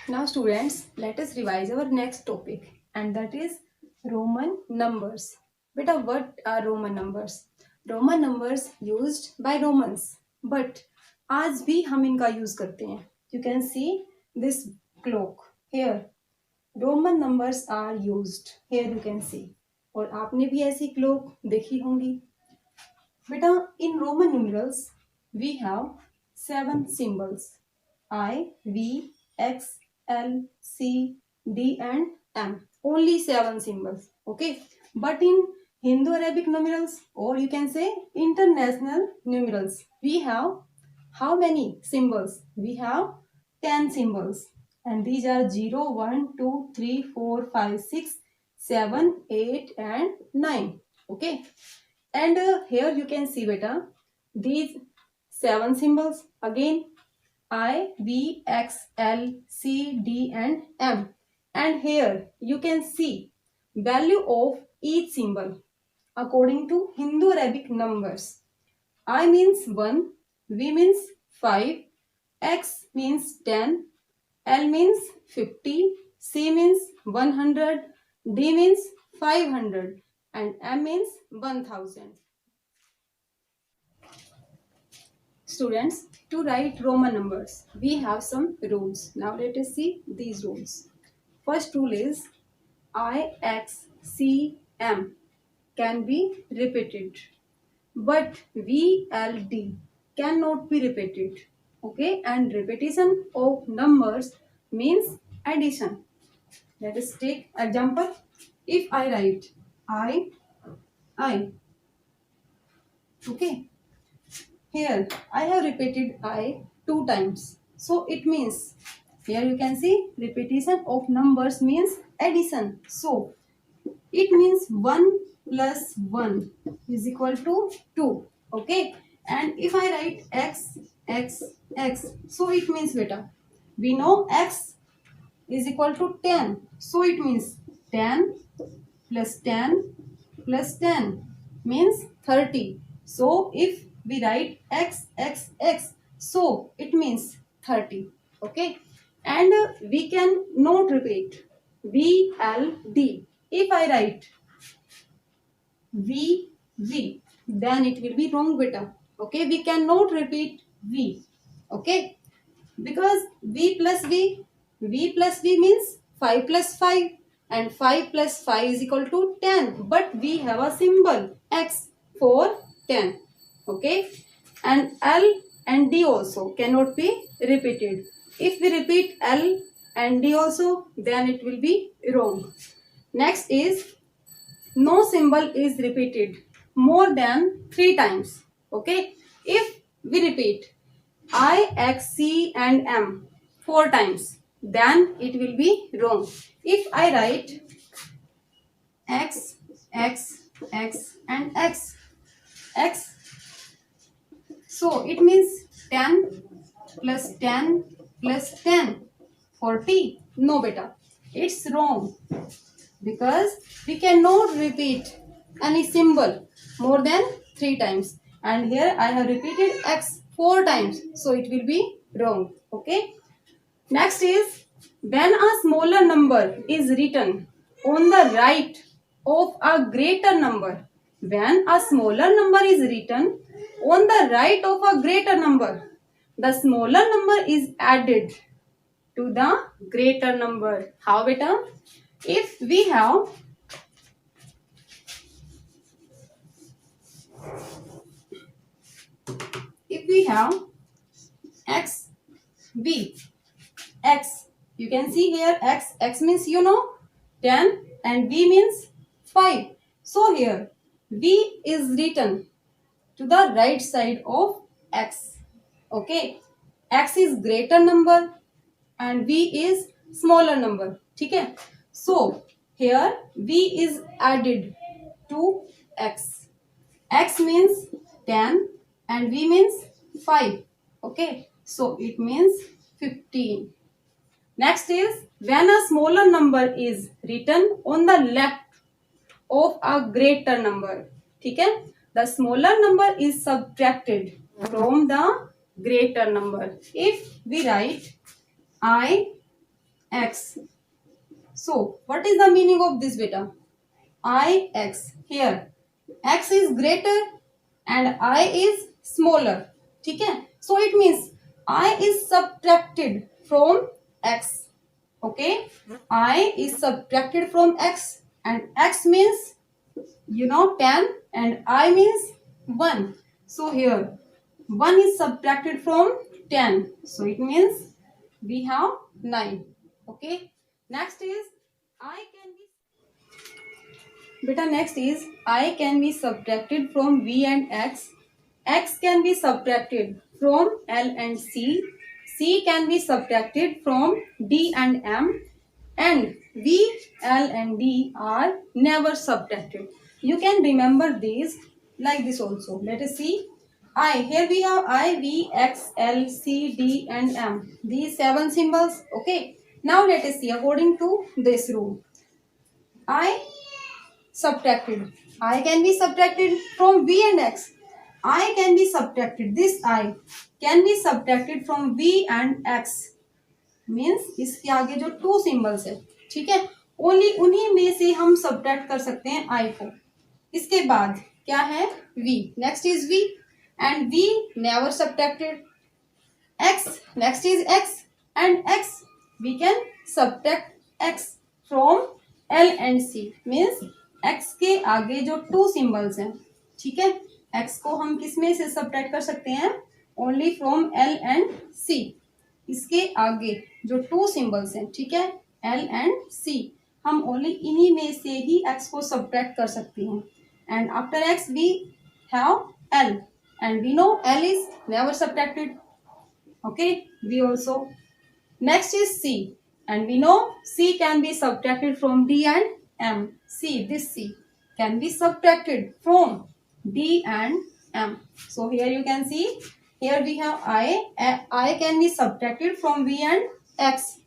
Now students, let us revise our next topic and that is Roman numbers. Beta, what are Roman numbers? Roman numbers used by Romans, but आज भी हम इनका use करते हैं. You can see this clock here. Roman numbers are used. Here you can see. और आपने भी ऐसी क्लॉक देखी होंगी. बेटा, in Roman numerals we have 7 symbols: I, V, X, L, C, D and M. Only 7 symbols. Okay. But in Hindu Arabic numerals, or you can say international numerals, we have how many symbols? We have 10 symbols. And these are 0, 1, 2, 3, 4, 5, 6, 7, 8 and 9. Okay. And here you can see beta, these 7 symbols again I, V, X, L, C, D and M. And here you can see value of each symbol according to Hindu Arabic numbers. I means 1, V means 5, X means 10, L means 50, C means 100, D means 500 and M means 1000. Students, to write Roman numbers, we have some rules. Now let us see these rules. First rule is IXCM can be repeated, but VLD cannot be repeated. Okay, and repetition of numbers means addition. Let us take example. If I write I, okay. Here I have repeated I 2 times. So it means, here you can see repetition of numbers means addition. So it means 1 plus 1 is equal to 2. Okay. And if I write X, X, X, so it means beta, we know X is equal to 10. So it means 10 plus 10 plus 10 means 30. So if we write X, X, X, so it means 30. Okay. And we can not repeat V, L, D. If I write V, V, then it will be wrong beta. Okay. We cannot repeat V. Okay. Because V plus V means 5 plus 5 and 5 plus 5 is equal to 10. But we have a symbol X for 10. Okay. And L and D also cannot be repeated. If we repeat L and D also, then it will be wrong. Next is no symbol is repeated more than 3 times. Okay. If we repeat I, X, C and M 4 times, then it will be wrong. If I write X, X, X and X, X, so it means 10 plus 10 plus 10, 40. No beta, it's wrong because we cannot repeat any symbol more than 3 times. And here I have repeated X 4 times, so it will be wrong. Okay. Next is when a smaller number is written on the right of a greater number. When a smaller number is written on the right of a greater number, the smaller number is added to the greater number. How beta? If we have X, B, X, you can see here X, X means 10 and V means 5. So here V is written to the right side of X. Okay. X is greater number and V is smaller number. Okay. So here V is added to X. X means 10 and V means 5. Okay. So it means 15. Next is when a smaller number is written on the left of a greater number. Okay. The smaller number is subtracted from the greater number. If we write I x. So what is the meaning of this beta? I x. Here x is greater and I is smaller. ठीक है? So it means I is subtracted from x. Okay? I is subtracted from x, and x means 10 and I means 1. So here 1 is subtracted from 10. So it means we have 9. Okay? Next is I can be beta next is I can be subtracted from v and x. X can be subtracted from L and C. C can be subtracted from D and M. And V, L and D are never subtracted. You can remember these like this also. Let us see. I. Here we have I, V, X, L, C, D and M. These 7 symbols. Okay. Now let us see according to this rule. I subtracted. I can be subtracted from V and X. I can be subtracted. This I can be subtracted from V and X. Means इसके आगे जो 2 symbols है, ठीक है, only उन्हीं में से हम सब्ट्रैक्ट कर सकते हैं आई को. इसके बाद क्या है v. Next is v and v never subtracted. x next is x and x we can subtract x from l and c. Means x के आगे जो 2 सिंबल्स हैं, ठीक है, x को हम किस में से सब्ट्रैक्ट कर सकते हैं? Only from l and c. इसके आगे जो 2 सिंबल्स हैं, ठीक है, L एंड C, हम ओनली इन्हीं में से ही x को सब्ट्रैक्ट कर सकते हैं. And after x we have L and we know L is never subtracted. Okay, we also. Next is C and we know C can be subtracted from D and M. C, this C can be subtracted from D and M. So here you can see. Here we have I can be subtracted from V and X.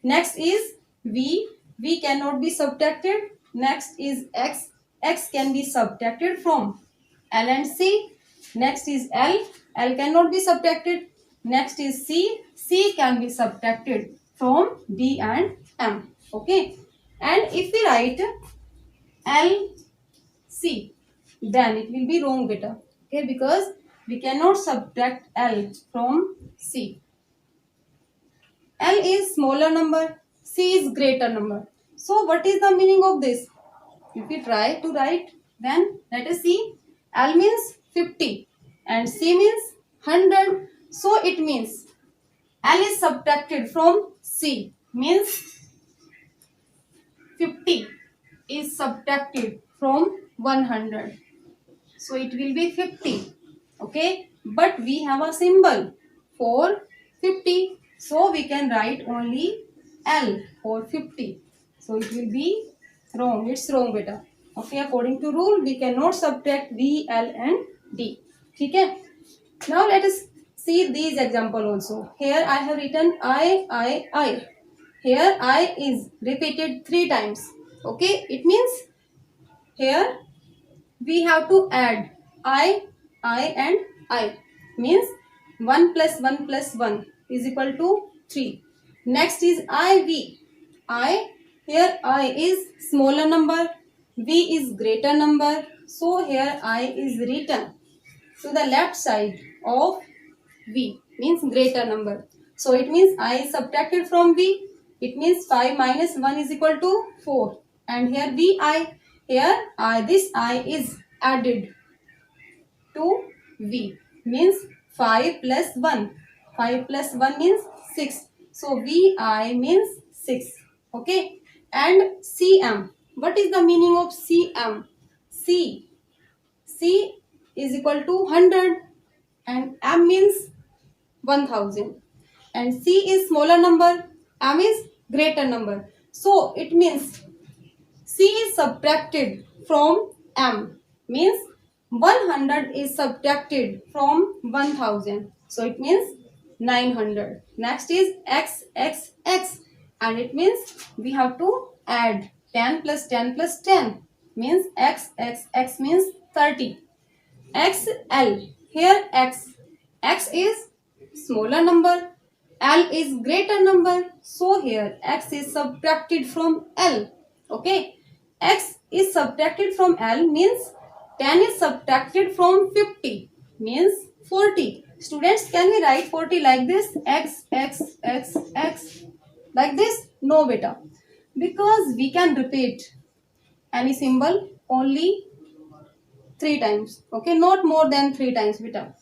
Next is V. V cannot be subtracted. Next is X. X can be subtracted from L and C. Next is L. L cannot be subtracted. Next is C. C can be subtracted from D and M. Okay. And if we write L, C, then it will be wrong beta. Okay, because we cannot subtract L from C. L is smaller number, C is greater number. So what is the meaning of this? If we try to write, then let us see. L means 50 and C means 100. So it means L is subtracted from C. Means 50 is subtracted from 100. So it will be 50. Okay, but we have a symbol for 50, so we can write only L for 50. So it will be wrong. It's wrong beta. Okay, according to rule we cannot subtract V, L and D. ठीक है. Now let us see these example also. Here I have written I. Here I is repeated 3 times. Okay, it means here we have to add I and I. Means 1 plus 1 plus 1 is equal to 3. Next is IV. Here I is smaller number, V is greater number. So here I is written to the left side of V, means greater number. So it means I is subtracted from V. It means 5 minus 1 is equal to 4. And here VI. Here this I is added to V, means 5 plus 1. 5 plus 1 means 6. So VI means 6. Okay. And CM. What is the meaning of CM? C is equal to 100 and M means 1000. And C is smaller number, M is greater number. So it means C is subtracted from M. Means 100 is subtracted from 1000. So it means 900. Next is X. And it means we have to add 10 plus 10 plus 10. Means X means 30. XL. Here X is smaller number. L is greater number. So here x is subtracted from L. Okay. X is subtracted from L means 10 is subtracted from 50 means 40. Students, can we write 40 like this? X, X, X, X. Like this? No beta. Because we can repeat any symbol only 3 times. Okay, not more than 3 times beta.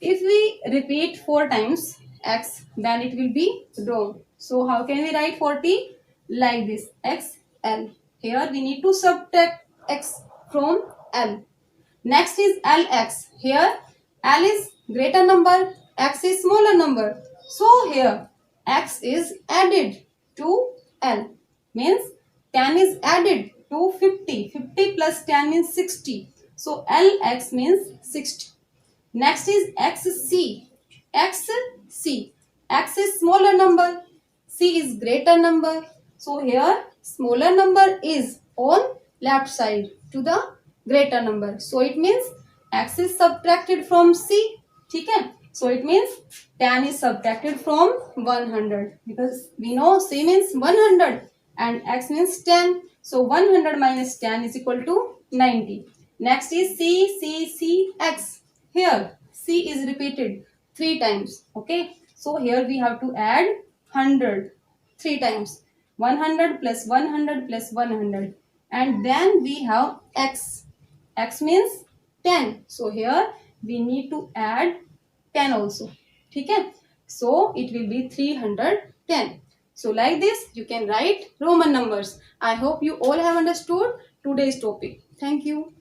If we repeat 4 times x, then it will be wrong. So how can we write 40? Like this, x, L. Here we need to subtract x from L. Next is LX. Here L is greater number, x is smaller number. So here x is added to L. Means 10 is added to 50. 50 plus 10 means 60. So LX means 60. Next is XC. XC. X is smaller number. C is greater number. So here smaller number is on left side to the greater number. So it means x is subtracted from C. Okay? So it means 10 is subtracted from 100 because we know C means 100 and x means 10. So 100 minus 10 is equal to 90. Next is C, X. Here C is repeated 3 times. Okay? So here we have to add 100 3 times. 100 plus 100 plus 100. And then we have X. X means 10. So here we need to add 10 also. Okay? So it will be 310. So like this you can write Roman numbers. I hope you all have understood today's topic. Thank you.